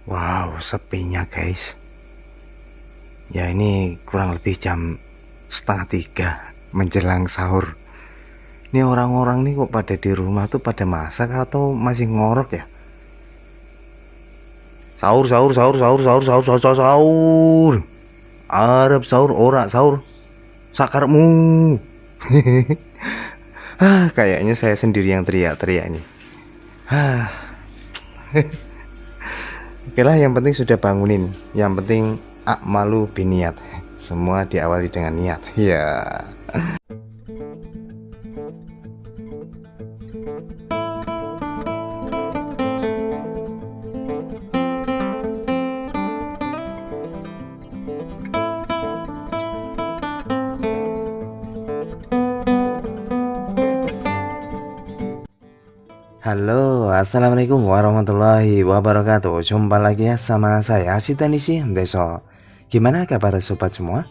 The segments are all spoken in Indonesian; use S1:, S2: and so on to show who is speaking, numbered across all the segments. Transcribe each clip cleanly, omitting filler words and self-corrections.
S1: Wow, sepinya guys. Ya ini kurang lebih jam setengah tiga menjelang sahur. Ini orang-orang nih kok pada di rumah tuh pada masak atau masih ngorok ya? Sahur, sahur, sahur, sahur, sahur, sahur, sahur, sahur, sahur. Arab sahur, ora sahur. Sakarmu. Kayaknya saya sendiri yang teriak-teriak nih. Oke lah, yang penting sudah bangunin. Yang penting akmalu biniat. Semua diawali dengan niat. Ya. Halo, assalamualaikum warahmatullahi wabarakatuh. Jumpa lagi ya sama saya Sitanisi Deso. Gimana kabar sobat semua?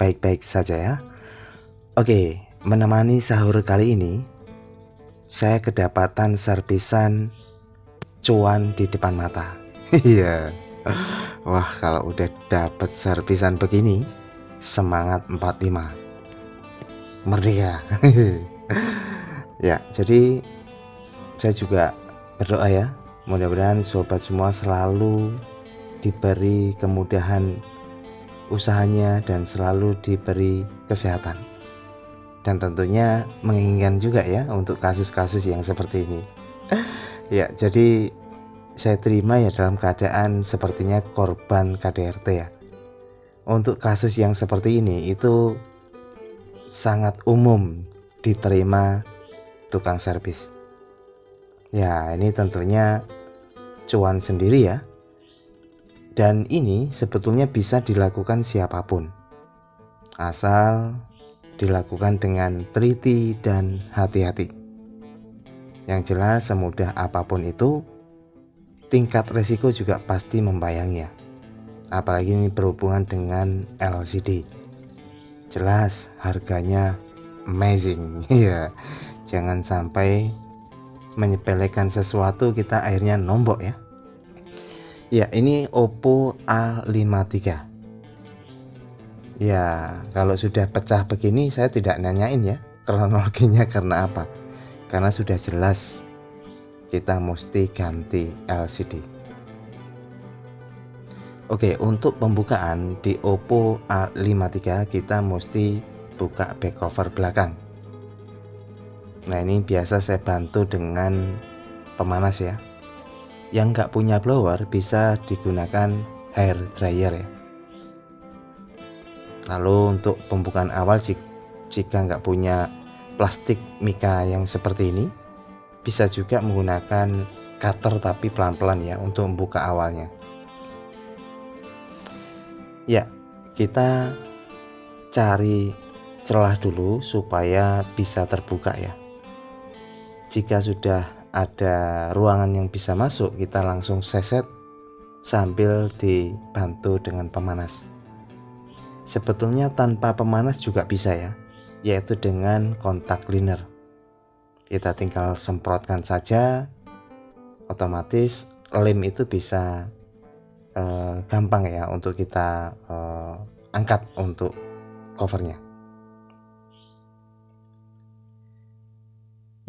S1: Baik-baik saja ya. Oke, menemani sahur kali ini saya kedapatan servisan cuan di depan mata. Iya. Wah, kalau udah dapat servisan begini, semangat 45. Merdeka. Ya, jadi saya juga berdoa ya, mudah-mudahan sobat semua selalu diberi kemudahan usahanya dan selalu diberi kesehatan. Dan tentunya menginginkan juga ya untuk kasus-kasus yang seperti ini. Ya, jadi saya terima ya dalam keadaan sepertinya korban KDRT ya. Untuk kasus yang seperti ini itu sangat umum diterima tukang servis. Ya, ini tentunya cuan sendiri ya. Dan ini sebetulnya bisa dilakukan siapapun, asal dilakukan dengan teliti dan hati-hati. Yang jelas semudah apapun itu, tingkat resiko juga pasti membayangnya. Apalagi ini berhubungan dengan LCD. Jelas harganya amazing. Ya, jangan sampai menyepelekan sesuatu kita akhirnya nombok ya. Ya, ini Oppo A53. Ya, kalau sudah pecah begini saya tidak nanyain ya kronologinya karena apa. Karena sudah jelas kita mesti ganti LCD. Oke, untuk pembukaan di Oppo A53 kita mesti buka back cover belakang. Nah, ini biasa saya bantu dengan pemanas ya. Yang nggak punya blower bisa digunakan hair dryer ya. Lalu untuk pembukaan awal jika nggak punya plastik mika yang seperti ini, bisa juga menggunakan cutter tapi pelan-pelan ya untuk membuka awalnya. Ya, kita cari celah dulu supaya bisa terbuka ya. Jika sudah ada ruangan yang bisa masuk, kita langsung seset sambil dibantu dengan pemanas. Sebetulnya tanpa pemanas juga bisa ya, yaitu dengan kontak cleaner. Kita tinggal semprotkan saja, otomatis lem itu bisa gampang ya untuk kita angkat untuk covernya.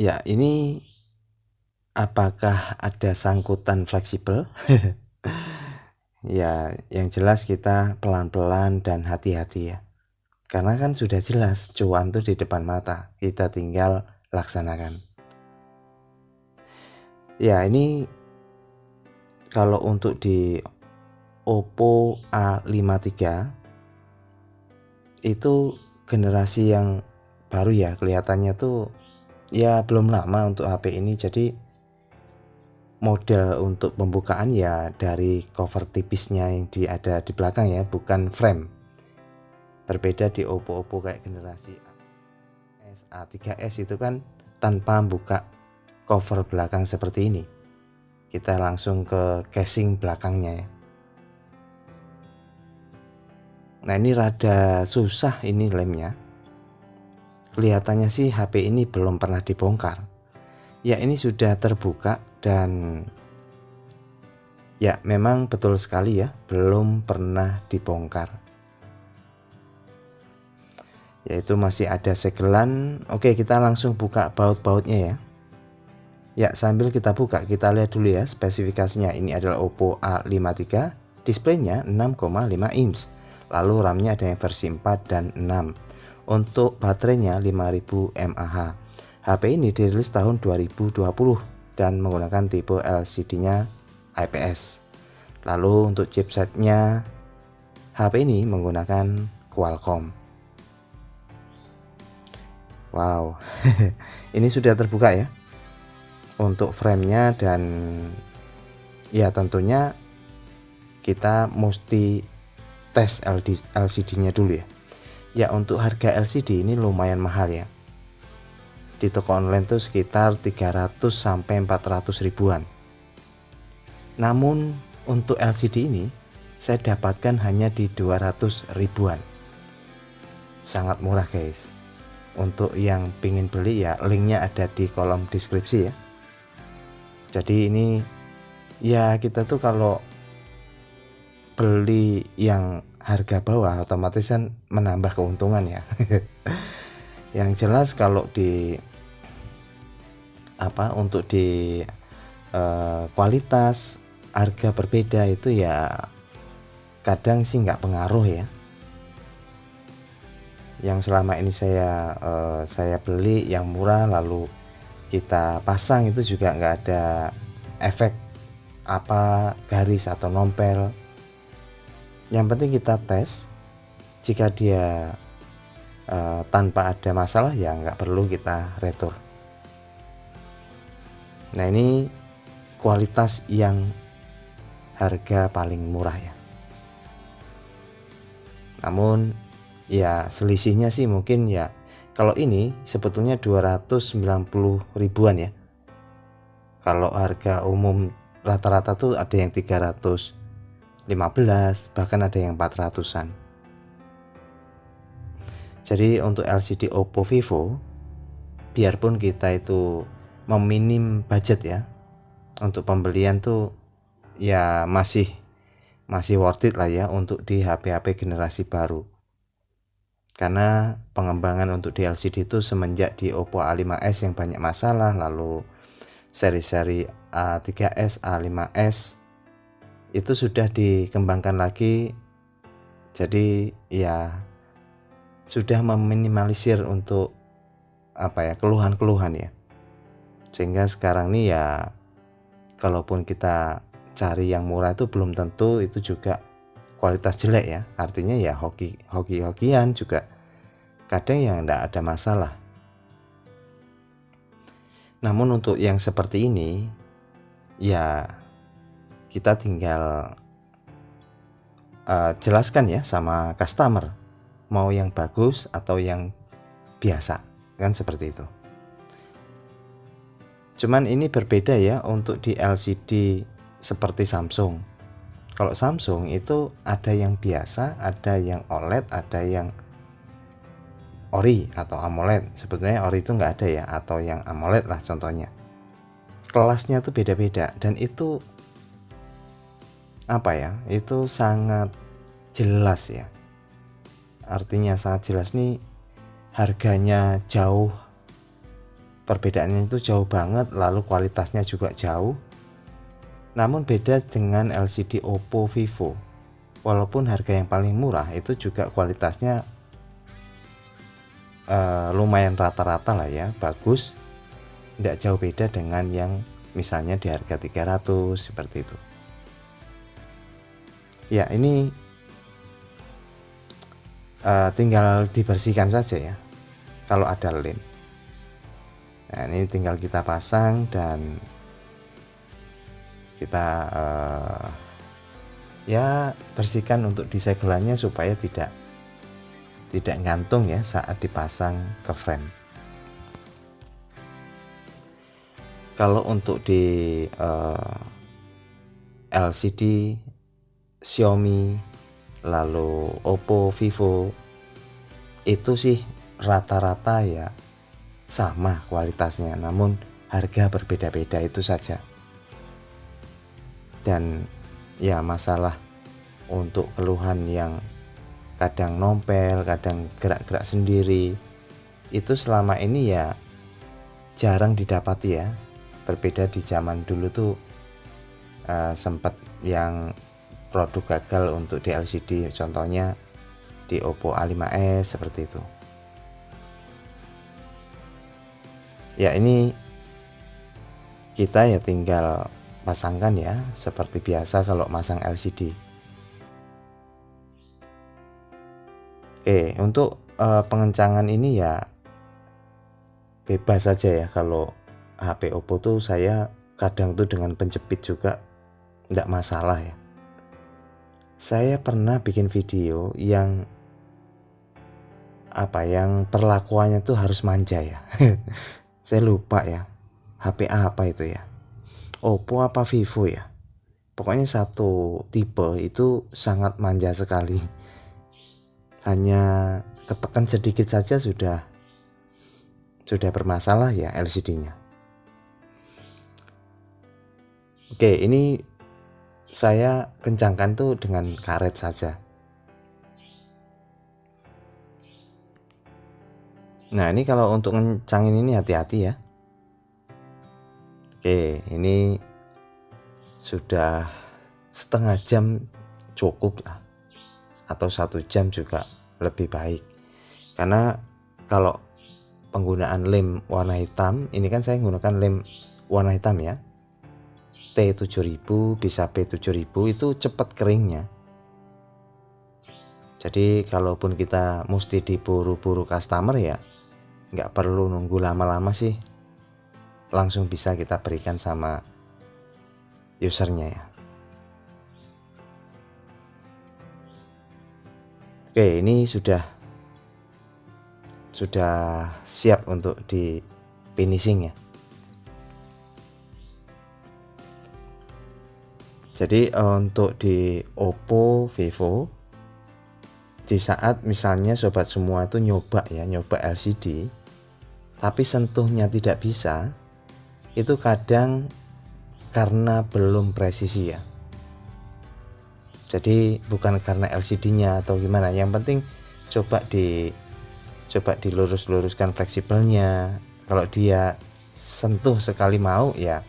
S1: Ya, ini apakah ada sangkutan fleksibel? Ya, yang jelas kita pelan-pelan dan hati-hati ya. Karena kan sudah jelas cuan tuh di depan mata, kita tinggal laksanakan. Ya, ini kalau untuk di Oppo A53 itu generasi yang baru ya, kelihatannya tuh ya belum lama untuk HP ini. Jadi model untuk pembukaan ya dari cover tipisnya yang ada di belakang ya, bukan frame. Berbeda di Oppo kayak generasi A3s itu kan tanpa buka cover belakang seperti ini. Kita langsung ke casing belakangnya ya. Nah, ini rada susah ini lemnya. Kelihatannya sih HP ini belum pernah dibongkar. Ya, ini sudah terbuka dan Ya, memang betul sekali ya, belum pernah dibongkar. Yaitu masih ada segelan. Oke, kita langsung buka baut-bautnya ya. Ya, sambil kita buka, kita lihat dulu ya spesifikasinya. Ini adalah Oppo A53, displaynya 6,5 inch. Lalu RAM-nya ada yang versi 4 dan 6. Untuk baterainya 5000 mAh. HP ini dirilis tahun 2020 dan menggunakan tipe LCD-nya IPS. Lalu untuk chipsetnya, HP ini menggunakan Qualcomm. Wow, ini sudah terbuka ya untuk framenya, dan ya tentunya kita mesti tes LCD-nya dulu ya. Ya, untuk harga LCD ini lumayan mahal ya. Di toko online tuh sekitar 300 sampai 400 ribuan. Namun untuk LCD ini saya dapatkan hanya di 200 ribuan. Sangat murah guys. Untuk yang pingin beli ya linknya ada di kolom deskripsi ya. Jadi ini ya, kita tuh kalau beli yang harga bawah otomatis kan menambah keuntungan ya. Yang jelas kalau di untuk di kualitas harga berbeda itu ya kadang sih nggak pengaruh ya. Yang selama ini saya beli yang murah lalu kita pasang itu juga nggak ada efek garis atau nompel. Yang penting kita tes, jika dia tanpa ada masalah ya nggak perlu kita retur. Nah, ini kualitas yang harga paling murah ya. Namun ya selisihnya sih mungkin ya, kalau ini sebetulnya 290 ribuan ya. Kalau harga umum rata-rata tuh ada yang 315, bahkan ada yang 400-an. Jadi untuk LCD Oppo Vivo, biarpun kita itu meminim budget ya, untuk pembelian tuh ya masih worth it lah ya untuk di HP-HP generasi baru. Karena pengembangan untuk di LCD itu semenjak di Oppo A5s yang banyak masalah, lalu seri-seri A3s, A5s itu sudah dikembangkan lagi. Jadi ya sudah meminimalisir untuk keluhan-keluhan ya. Sehingga sekarang nih ya, kalaupun kita cari yang murah itu belum tentu itu juga kualitas jelek ya. Artinya ya hoki-hokian juga kadang yang enggak ada masalah. Namun untuk yang seperti ini ya kita tinggal jelaskan ya sama customer mau yang bagus atau yang biasa, kan seperti itu. Cuman ini berbeda ya untuk di LCD seperti Samsung. Kalau Samsung itu ada yang biasa, ada yang OLED, ada yang Ori atau AMOLED. Sebetulnya Ori itu nggak ada ya, atau yang AMOLED lah contohnya. Kelasnya tuh beda-beda, dan itu itu sangat jelas ya. Artinya sangat jelas nih, harganya jauh, perbedaannya itu jauh banget, lalu kualitasnya juga jauh. Namun beda dengan LCD Oppo Vivo. Walaupun harga yang paling murah itu juga kualitasnya lumayan rata-rata lah ya, bagus. Tidak jauh beda dengan yang misalnya di harga 300 seperti itu. Ya, ini tinggal dibersihkan saja ya kalau ada lem. Nah, ini tinggal kita pasang dan kita ya bersihkan untuk disegelannya supaya tidak gantung ya saat dipasang ke frame. Kalau untuk di LCD Xiaomi lalu Oppo, Vivo itu sih rata-rata ya sama kualitasnya, namun harga berbeda-beda itu saja. Dan ya masalah untuk keluhan yang kadang nompel, kadang gerak-gerak sendiri, itu selama ini ya jarang didapati ya. Berbeda di zaman dulu tuh sempat yang produk gagal untuk di LCD, contohnya di Oppo A5s seperti itu. Ya ini kita ya tinggal pasangkan ya seperti biasa kalau masang LCD. Oke, untuk pengencangan ini ya bebas saja ya. Kalau HP Oppo tuh saya kadang tuh dengan penjepit juga enggak masalah ya. Saya pernah bikin video yang yang perlakuannya tuh harus manja ya. Saya lupa ya, HP apa itu ya, Oppo apa Vivo ya, pokoknya satu tipe itu sangat manja sekali. Hanya ketekan sedikit saja sudah bermasalah ya LCD-nya. Oke, ini saya kencangkan tuh dengan karet saja. Nah ini kalau untuk ngencangin ini hati-hati ya. Oke, ini sudah setengah jam cukup lah, atau 1 jam juga lebih baik. Karena kalau penggunaan lem warna hitam, ini kan saya menggunakan lem warna hitam ya, T7000 bisa P7000, itu cepat keringnya. Jadi kalaupun kita mesti diburu-buru customer ya nggak perlu nunggu lama-lama sih, langsung bisa kita berikan sama usernya ya. Oke, ini sudah siap untuk di finishing ya. Jadi untuk di Oppo, Vivo, di saat misalnya sobat semua itu nyoba LCD tapi sentuhnya tidak bisa, itu kadang karena belum presisi ya. Jadi bukan karena LCD-nya atau gimana, yang penting coba dilurus-luruskan fleksibelnya. Kalau dia sentuh sekali mau ya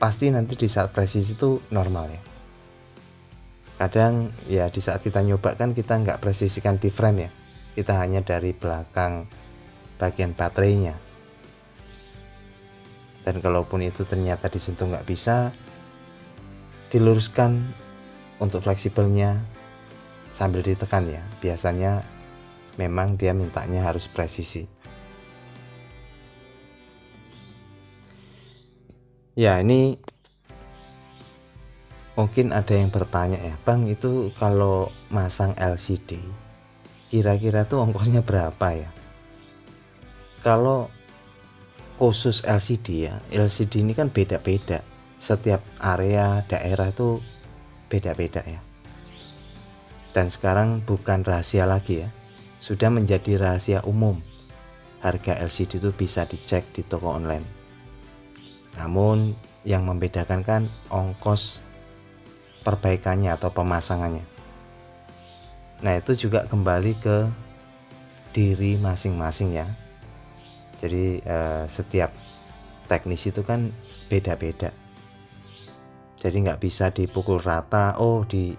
S1: pasti nanti di saat presisi itu normal ya. Kadang ya di saat kita nyoba kan kita nggak presisikan di frame ya, kita hanya dari belakang bagian baterainya. Dan kalaupun itu ternyata disentuh nggak bisa, diluruskan untuk fleksibelnya sambil ditekan ya. Biasanya memang dia mintanya harus presisi. Ya ini mungkin ada yang bertanya ya, Bang, itu kalau masang LCD kira-kira tuh ongkosnya berapa ya? Kalau khusus LCD ya, LCD ini kan beda-beda, setiap area daerah itu beda-beda ya. Dan sekarang bukan rahasia lagi ya, sudah menjadi rahasia umum. Harga LCD itu bisa dicek di toko online. Namun yang membedakan kan ongkos perbaikannya atau pemasangannya. Nah itu juga kembali ke diri masing-masing ya. Jadi setiap teknisi itu kan beda-beda. Jadi nggak bisa dipukul rata, oh di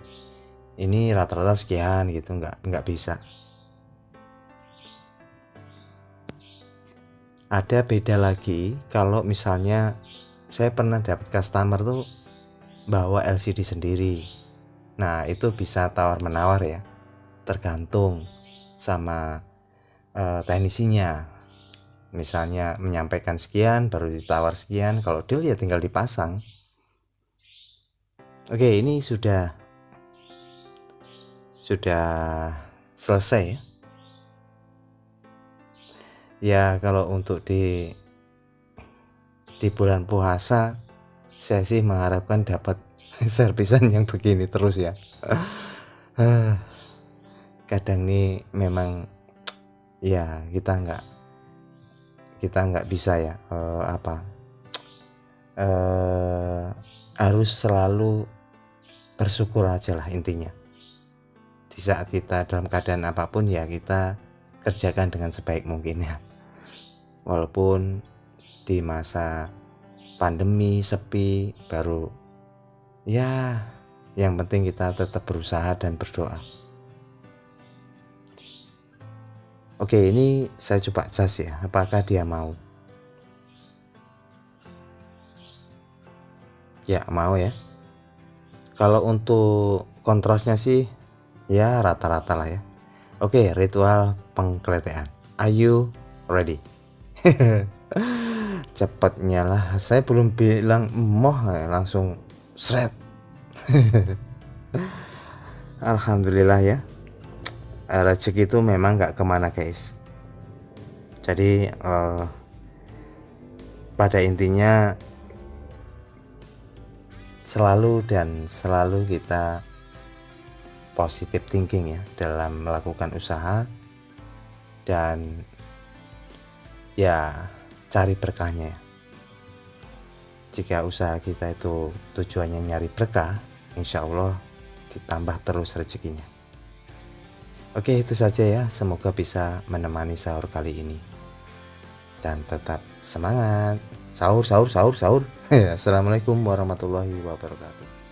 S1: ini rata-rata sekian gitu, nggak bisa. Ada beda lagi kalau misalnya saya pernah dapat customer tuh bawa LCD sendiri. Nah itu bisa tawar-menawar ya, tergantung sama teknisinya. Misalnya menyampaikan sekian baru ditawar sekian, kalau deal ya tinggal dipasang. Oke, ini sudah selesai ya. Ya kalau untuk di bulan puasa saya sih mengharapkan dapat servisan yang begini terus ya. Kadang nih memang ya kita nggak bisa ya harus selalu bersyukur aja lah intinya. Di saat kita dalam keadaan apapun ya kita kerjakan dengan sebaik mungkin ya. Walaupun di masa pandemi sepi baru ya, yang penting kita tetap berusaha dan berdoa. Oke, ini saya coba cas ya, apakah dia mau. Ya mau ya. Kalau untuk kontrasnya sih ya rata-rata lah ya. Oke, ritual pengkeletean. Are you ready? Cepatnya lah, saya belum bilang emoh langsung seret. Alhamdulillah ya, rezeki itu memang gak kemana guys. Jadi pada intinya selalu kita positive thinking ya dalam melakukan usaha, dan ya cari berkahnya. Jika usaha kita itu tujuannya nyari berkah, insya Allah ditambah terus rezekinya. Oke, itu saja ya, semoga bisa menemani sahur kali ini dan tetap semangat. Sahur. Assalamualaikum warahmatullahi wabarakatuh.